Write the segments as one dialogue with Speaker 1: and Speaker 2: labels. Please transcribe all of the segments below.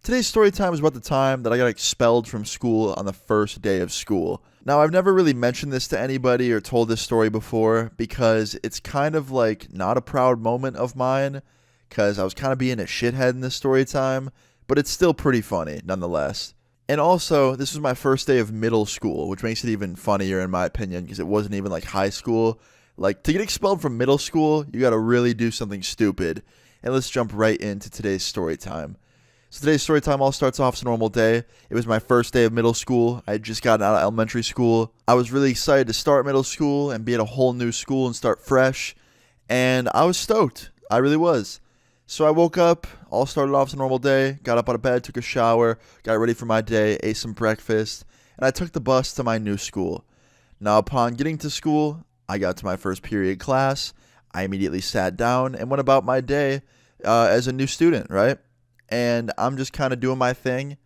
Speaker 1: Today's story time is about the time that I got expelled from school on the first day of school. Now, I've never really mentioned this to anybody or told this story before because it's kind of like not a proud moment of mine because I was kind of being a shithead in this story time, but it's still pretty funny nonetheless. And also, this was my first day of middle school, which makes it even funnier in my opinion because it wasn't even like high school. Like, to get expelled from middle school, you gotta really do something stupid. And let's jump right into today's story time. So today's story time all starts off as a normal day. It was my first day of middle school. I had just gotten out of elementary school. I was really excited to start middle school and be at a whole new school and start fresh. And I was stoked. I really was. So I woke up, all started off as a normal day, got up out of bed, took a shower, got ready for my day, ate some breakfast, and I took the bus to my new school. Now upon getting to school, I got to my first period class. I immediately sat down and went about my day as a new student, right? And I'm just kind of doing my thing.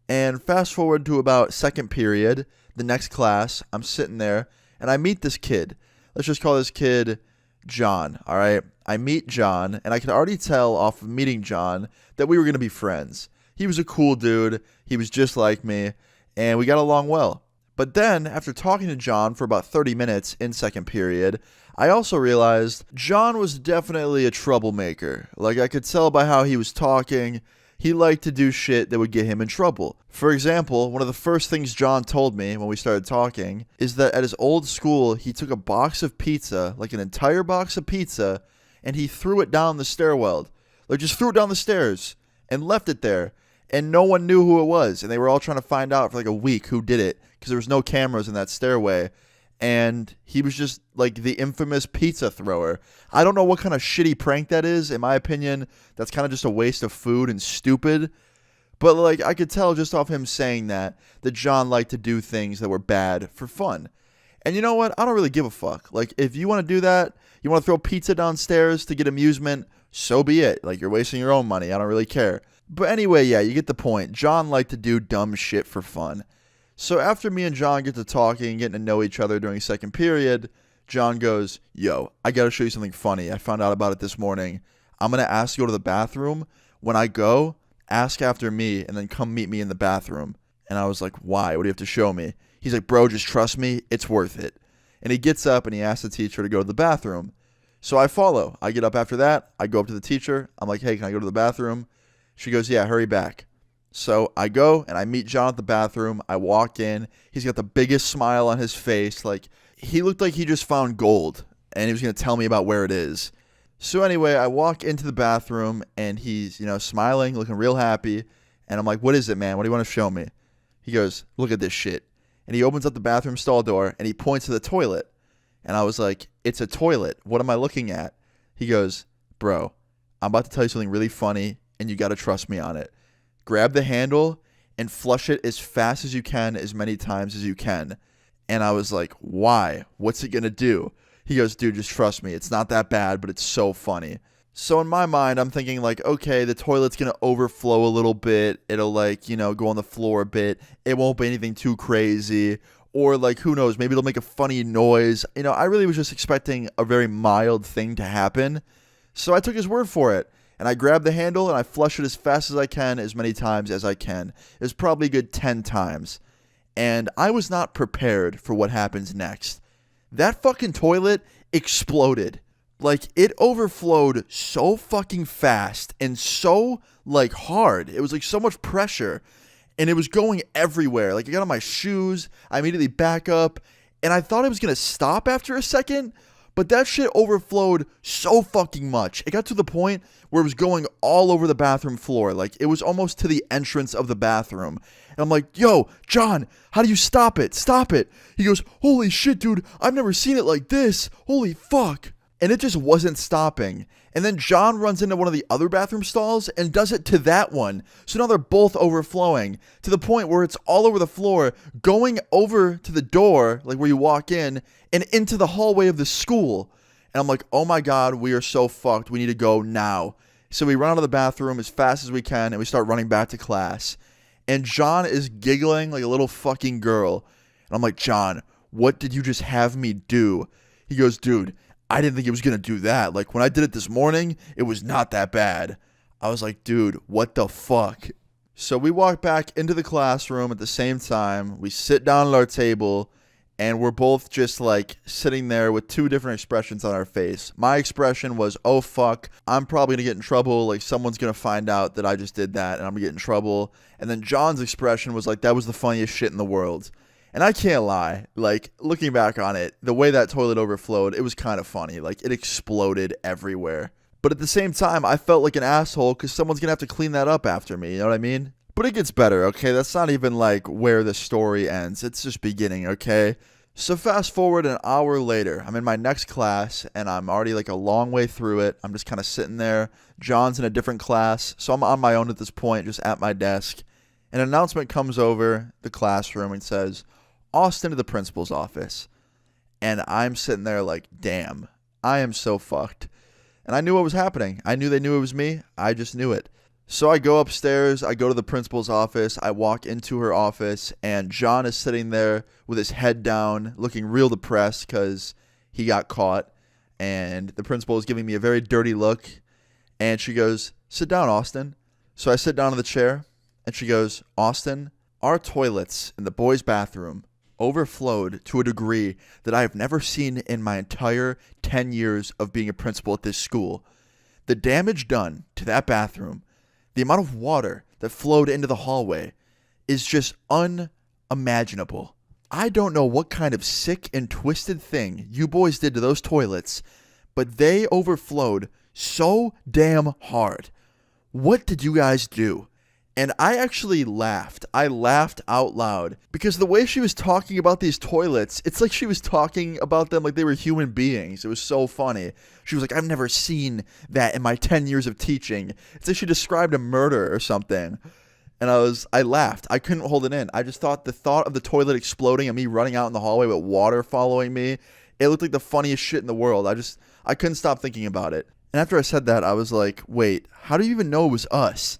Speaker 1: And fast forward to about second period, the next class, I'm sitting there and I meet this kid. Let's just call this kid John, all right? I meet John, and I could already tell off of meeting John that we were going to be friends. He was a cool dude. He was just like me, and we got along well. But then, after talking to John for about 30 minutes in second period, I also realized John was definitely a troublemaker. Like, I could tell by how he was talking, he liked to do shit that would get him in trouble. For example, one of the first things John told me when we started talking is that at his old school, he took a box of pizza, like an entire box of pizza, and he threw it down the stairwell. Like, just threw it down the stairs and left it there. And no one knew who it was. And they were all trying to find out for like a week who did it because there was no cameras in that stairway. And he was just like the infamous pizza thrower. I don't know what kind of shitty prank that is. In my opinion, that's kind of just a waste of food and stupid. But like, I could tell just off him saying that John liked to do things that were bad for fun. And you know what? I don't really give a fuck. Like, if you want to do that, you want to throw pizza downstairs to get amusement, so be it. Like, you're wasting your own money. I don't really care. But anyway, yeah, you get the point. John liked to do dumb shit for fun. So after me and John get to talking, getting to know each other during second period, John goes, "Yo, I got to show you something funny. I found out about it this morning. I'm going to ask you to go to the bathroom. When I go, ask after me and then come meet me in the bathroom." And I was like, "Why? What do you have to show me?" He's like, "Bro, just trust me. It's worth it." And he gets up and he asks the teacher to go to the bathroom. So I follow. I get up after that. I go up to the teacher. I'm like, "Hey, can I go to the bathroom?" She goes, "Yeah, hurry back." So I go and I meet John at the bathroom. I walk in. He's got the biggest smile on his face. Like, he looked like he just found gold and he was going to tell me about where it is. So anyway, I walk into the bathroom and he's, smiling, looking real happy. And I'm like, "What is it, man? What do you want to show me?" He goes, "Look at this shit." And he opens up the bathroom stall door and he points to the toilet. And I was like, "It's a toilet. What am I looking at?" He goes, "Bro, I'm about to tell you something really funny and you got to trust me on it. Grab the handle and flush it as fast as you can, as many times as you can." And I was like, "Why? What's it going to do?" He goes, "Dude, just trust me. It's not that bad, but it's so funny." So in my mind, I'm thinking like, okay, the toilet's going to overflow a little bit. It'll go on the floor a bit. It won't be anything too crazy. Or like, who knows, maybe it'll make a funny noise. I really was just expecting a very mild thing to happen. So I took his word for it. And I grab the handle and I flush it as fast as I can, as many times as I can. It was probably a good 10 times. And I was not prepared for what happens next. That fucking toilet exploded. Like, it overflowed so fucking fast and so, hard. It was, so much pressure. And it was going everywhere. Like, I got on my shoes. I immediately back up. And I thought it was going to stop after a second. But that shit overflowed so fucking much. It got to the point where it was going all over the bathroom floor. Like, it was almost to the entrance of the bathroom. And I'm like, "Yo, John, how do you stop it? Stop it." He goes, "Holy shit, dude. I've never seen it like this. Holy fuck." And it just wasn't stopping. And then John runs into one of the other bathroom stalls and does it to that one. So now they're both overflowing to the point where it's all over the floor, going over to the door, like where you walk in, and into the hallway of the school. And I'm like, "Oh my God, we are so fucked. We need to go now." So we run out of the bathroom as fast as we can and we start running back to class. And John is giggling like a little fucking girl. And I'm like, "John, what did you just have me do?" He goes, "Dude, I didn't think it was going to do that. Like, when I did it this morning, it was not that bad." I was like, "Dude, what the fuck?" So we walk back into the classroom at the same time. We sit down at our table, and we're both just like sitting there with two different expressions on our face. My expression was, oh fuck, I'm probably gonna get in trouble. Like someone's gonna find out that I just did that and I'm gonna get in trouble. And then John's expression was like, that was the funniest shit in the world. And I can't lie, like looking back on it, the way that toilet overflowed, it was kind of funny. Like it exploded everywhere. But at the same time, I felt like an asshole because someone's going to have to clean that up after me, you know what I mean? But it gets better, okay? That's not even like where the story ends. It's just beginning, okay? So fast forward an hour later, I'm in my next class and I'm already like a long way through it. I'm just kind of sitting there. John's in a different class, so I'm on my own at this point, just at my desk. An announcement comes over the classroom and says, Austin to the principal's office. And I'm sitting there like, damn, I am so fucked. And I knew what was happening. I knew they knew it was me. I just knew it. So I go upstairs. I go to the principal's office. I walk into her office. And John is sitting there with his head down, looking real depressed because he got caught. And the principal is giving me a very dirty look. And she goes, sit down, Austin. So I sit down in the chair. And she goes, Austin, our toilets in the boys' bathroom overflowed to a degree that I have never seen in my entire 10 years of being a principal at this school. The damage done to that bathroom, the amount of water that flowed into the hallway is just unimaginable. I don't know what kind of sick and twisted thing you boys did to those toilets, but they overflowed so damn hard. What did you guys do? And I actually laughed. I laughed out loud because the way she was talking about these toilets, it's like she was talking about them like they were human beings. It was so funny. She was like, I've never seen that in my 10 years of teaching. It's like she described a murder or something. And I laughed. I couldn't hold it in. I just thought the thought of the toilet exploding and me running out in the hallway with water following me, it looked like the funniest shit in the world. I couldn't stop thinking about it. And after I said that, I was like, wait, how do you even know it was us?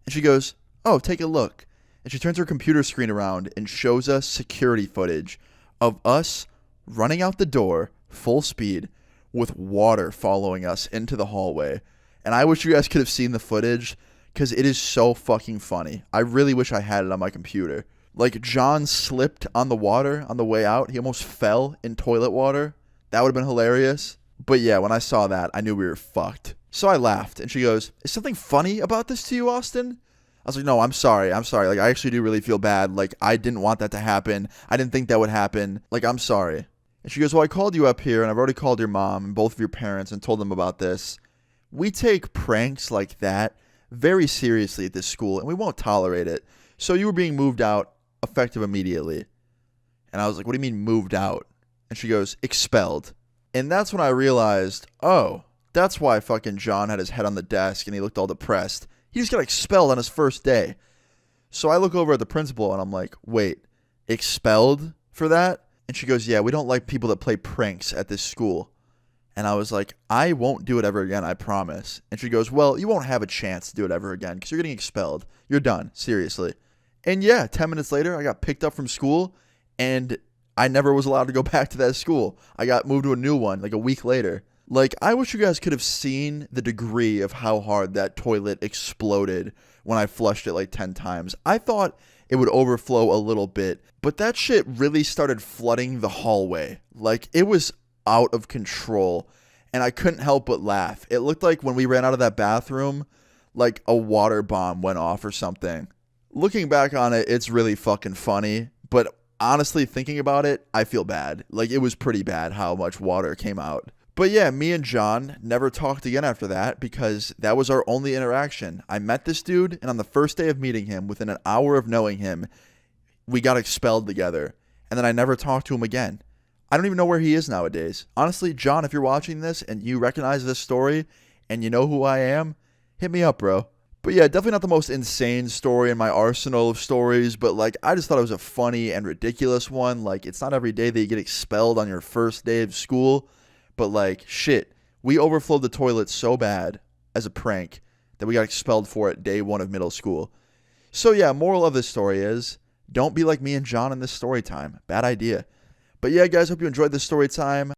Speaker 1: And she goes, oh, take a look. And she turns her computer screen around and shows us security footage of us running out the door full speed with water following us into the hallway. And I wish you guys could have seen the footage because it is so fucking funny. I really wish I had it on my computer. Like, John slipped on the water on the way out. He almost fell in toilet water. That would have been hilarious. But yeah, when I saw that, I knew we were fucked. So I laughed, and she goes, is something funny about this to you, Austin? I was like, no, I'm sorry. Like, I actually do really feel bad. Like, I didn't want that to happen. I didn't think that would happen. Like, I'm sorry. And she goes, well, I called you up here, and I've already called your mom and both of your parents and told them about this. We take pranks like that very seriously at this school, and we won't tolerate it. So you were being moved out effective immediately. And I was like, what do you mean moved out? And she goes, expelled. And that's when I realized, oh, that's why fucking John had his head on the desk and he looked all depressed. He just got expelled on his first day. So I look over at the principal and I'm like, wait, expelled for that? And she goes, yeah, we don't like people that play pranks at this school. And I was like, I won't do it ever again, I promise. And she goes, well, you won't have a chance to do it ever again because you're getting expelled. You're done, seriously. And yeah, 10 minutes later, I got picked up from school and I never was allowed to go back to that school. I got moved to a new one like a week later. Like, I wish you guys could have seen the degree of how hard that toilet exploded when I flushed it like 10 times. I thought it would overflow a little bit, but that shit really started flooding the hallway. Like, it was out of control, and I couldn't help but laugh. It looked like when we ran out of that bathroom, like a water bomb went off or something. Looking back on it, it's really fucking funny, but honestly, thinking about it, I feel bad. Like, it was pretty bad how much water came out. But yeah, me and John never talked again after that because that was our only interaction. I met this dude, and on the first day of meeting him, within an hour of knowing him, we got expelled together. And then I never talked to him again. I don't even know where he is nowadays. Honestly, John, if you're watching this and you recognize this story and you know who I am, hit me up, bro. But yeah, definitely not the most insane story in my arsenal of stories, but like, I just thought it was a funny and ridiculous one. Like, it's not every day that you get expelled on your first day of school. But like, shit, we overflowed the toilet so bad as a prank that we got expelled for it day one of middle school. So yeah, moral of this story is, don't be like me and John in this story time. Bad idea. But yeah, guys, hope you enjoyed this story time.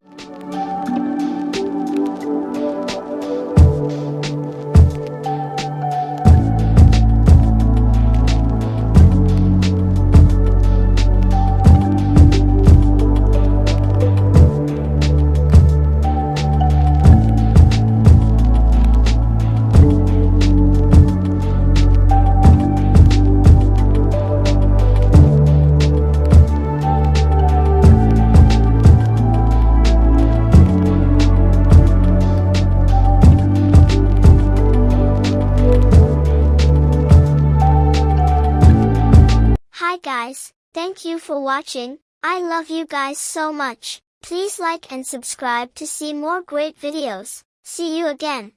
Speaker 2: Bye guys, thank you for watching. I love you guys so much. Please like and subscribe to see more great videos. See you again.